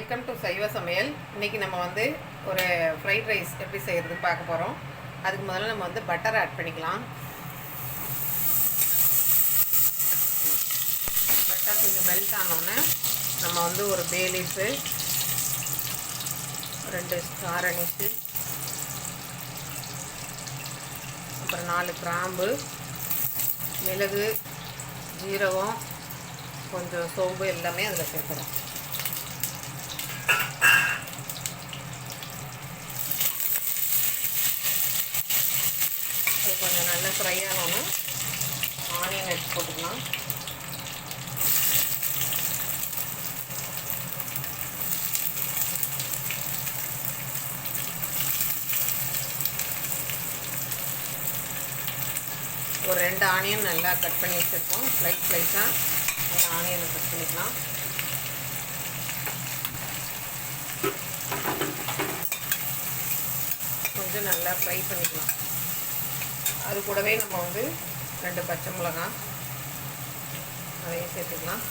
Welcome to சைவ சமையல். இன்றைக்கி நம்ம வந்து ஒரு ஃப்ரைட் ரைஸ் எப்படி செய்கிறதுன்னு பார்க்க போகிறோம். அதுக்கு முதல்ல நம்ம வந்து பட்டர் ஆட் பண்ணிக்கலாம். பட்டர் கொஞ்சம் மெல்ட் ஆனோடனே நம்ம வந்து ஒரு பே லீஃபு, 2 ஸ்டார் அனிஸு, அப்புறம் 4 கிராம்பு, மிளகு, ஜீரகம், கொஞ்சம் சோம்பு எல்லாமே அதில் சேர்க்குறோம். அது கொஞ்சம் நல்லா ஃப்ரை ஆனோன்னா ஆனியன் எடுத்து போட்டுக்கலாம். ஒரு 2 ஆனியன் நல்லா கட் பண்ணி வச்சுருக்கோம். ஸ்லைஸாக அந்த ஆனியனை கட் பண்ணிக்கலாம். கொஞ்சம் நல்லா ஃப்ரை பண்ணிக்கலாம். அது கூடவே நம்ம வந்து 2 பச்சை மிளகாய் அதையும் சேர்த்துக்கலாம்.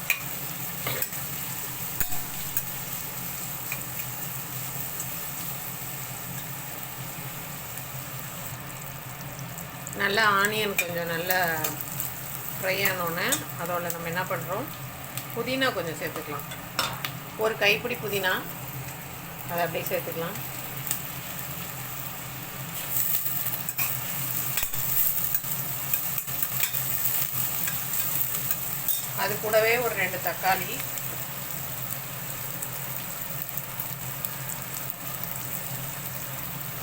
நல்லா ஆனியன் கொஞ்சம் நல்லா ஃப்ரை ஆனோடனே அதோட நம்ம என்ன பண்ணுறோம், புதினா கொஞ்சம் சேர்த்துக்கலாம். ஒரு கைப்பிடி புதினா அதை அப்படியே சேர்த்துக்கலாம். அது கூடவே ஒரு 2 தக்காளி,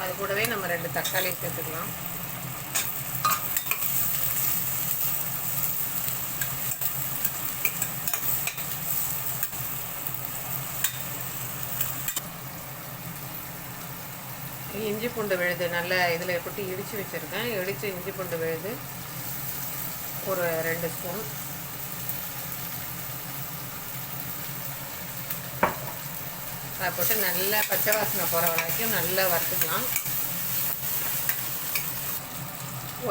அது கூடவே நம்ம 2 தக்காளி சேர்த்துக்கலாம். இஞ்சி பூண்டு விழுது நல்லா இதில் போட்டு இடித்து வச்சுருக்கேன். இடித்து இஞ்சி பூண்டு விழுது ஒரு 2 ஸ்பூன், அதை போட்டு நல்லா பச்சை வாசனை போகிற வரைக்கும் நல்லா வறுத்துக்கலாம்.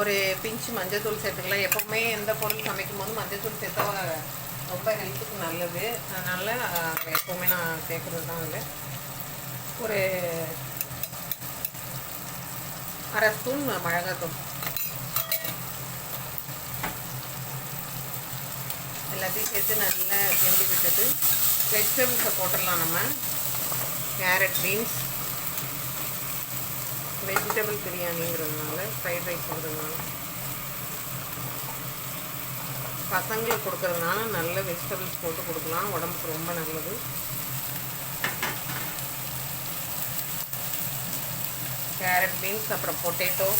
ஒரு பிஞ்சு மஞ்சள்தூள் சேர்த்துக்கலாம். எப்போவுமே எந்த பொருள் சமைக்கும் போது மஞ்சள்தூள் சேர்த்தா ரொம்ப ஹெல்த்துக்கு நல்லது. அதனால் எப்போவுமே நான் சேர்க்குறது தான். அதில் ஒரு 1/2 ஸ்பூன் மிளகாத்தூள் எல்லாத்தையும் சேர்த்து நல்லா கிண்டி விட்டுட்டு வெஜிடபிள்ஸை போட்டுடலாம். நம்ம கேரட், பீன்ஸ், வெஜிடபிள் பிரியாணிங்கிறதுனால, ஃப்ரைட் ரைஸ்ங்கிறதுனால, பசங்களுக்கு கொடுக்கறதுனால நல்ல வெஜிடபிள்ஸ் போட்டு கொடுக்கலாம். உடம்புக்கு ரொம்ப நல்லது. கேரட், பீன்ஸ், அப்புறம் பொட்டேட்டோ,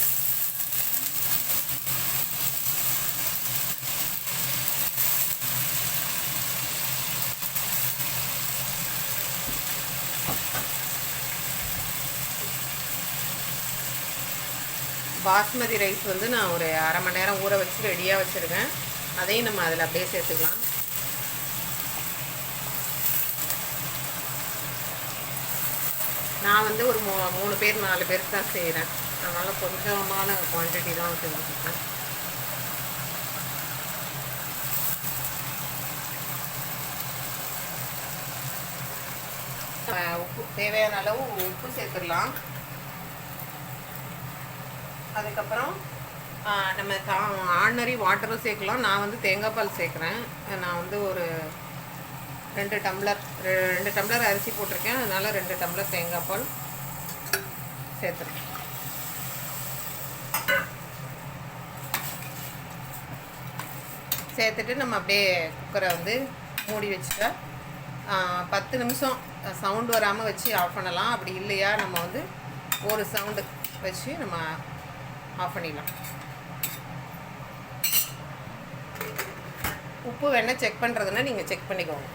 பாஸ்மதி ரைஸ் வந்து நான் ஒரு 1/2 மணி நேரம் ஊற வச்சு ரெடியாக வச்சுருக்கேன். அதையும் நம்ம அதில் அப்படியே சேர்த்துக்கலாம். நான் வந்து ஒரு 3 பேர் 4 பேருக்கு தான் செய்கிறேன். அதனால் கொஞ்சமான குவான்டிட்டி தான் செஞ்சுருக்கேன். உப்பு தேவையான அளவு உப்பு சேர்த்துடலாம். அதுக்கப்புறம் நம்ம ஆர்டினரி வாட்டரும் சேர்க்கலாம். நான் வந்து தேங்காய் பால் சேர்க்குறேன். நான் வந்து ஒரு 2 டம்ளர் அரிசி போட்டிருக்கேன். அதனால் 2 டம்ளர் தேங்காய் பால் சேர்த்துறேன். சேர்த்துட்டு நம்ம அப்படியே குக்கரை வந்து மூடி வச்சுட்டா 10 நிமிஷம் சவுண்டு வராமல் வச்சு ஆஃப் பண்ணலாம். அப்படி இல்லையா நம்ம வந்து ஒரு சவுண்டு வச்சு நம்ம ஆஃப் பண்ணிடலாம். உப்பு வேணால் செக் பண்ணுறதுன்னா நீங்கள் செக் பண்ணிக்கோங்க.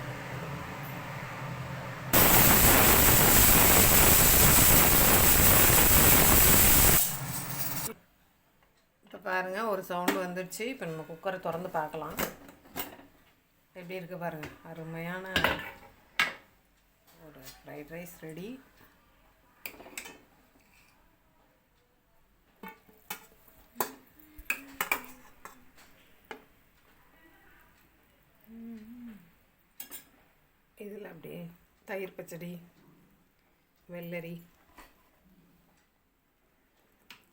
இப்போ பாருங்கள், ஒரு சவுண்டு வந்துடுச்சு. இப்போ நம்ம குக்கரை திறந்து பார்க்கலாம். எப்படி இருக்குது பாருங்கள். அருமையான ஒரு ஃப்ரைட் ரைஸ் ரெடி. இதில் அப்படியே தயிர் பச்சடி, வெள்ளரி,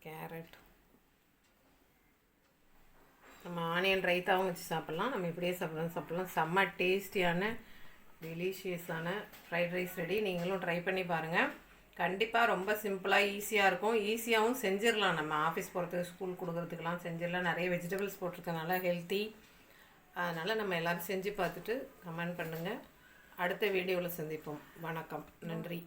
கேரட், நம்ம ஆனியன் ரைத்தாவும் வச்சு சாப்பிட்லாம், நம்ம இப்படியே சாப்பிட்லாம். செம்ம டேஸ்டியான டெலிஷியஸான ஃப்ரைட் ரைஸ் ரெடி. நீங்களும் ட்ரை பண்ணி பாருங்கள். கண்டிப்பாக ரொம்ப சிம்பிளாக ஈஸியாக இருக்கும். ஈஸியாகவும் செஞ்சிடலாம். நம்ம ஆஃபீஸ் போகிறதுக்கு, ஸ்கூல் கொடுக்குறதுக்கெலாம் செஞ்சிடலாம். நிறைய வெஜிடபிள்ஸ் போட்டிருக்கனால ஹெல்த்தி. அதனால் நம்ம எல்லோரும் செஞ்சு பார்த்துட்டு கமெண்ட் பண்ணுங்கள். அடுத்த வீடியோவில் சந்திப்போம். வணக்கம். நன்றி.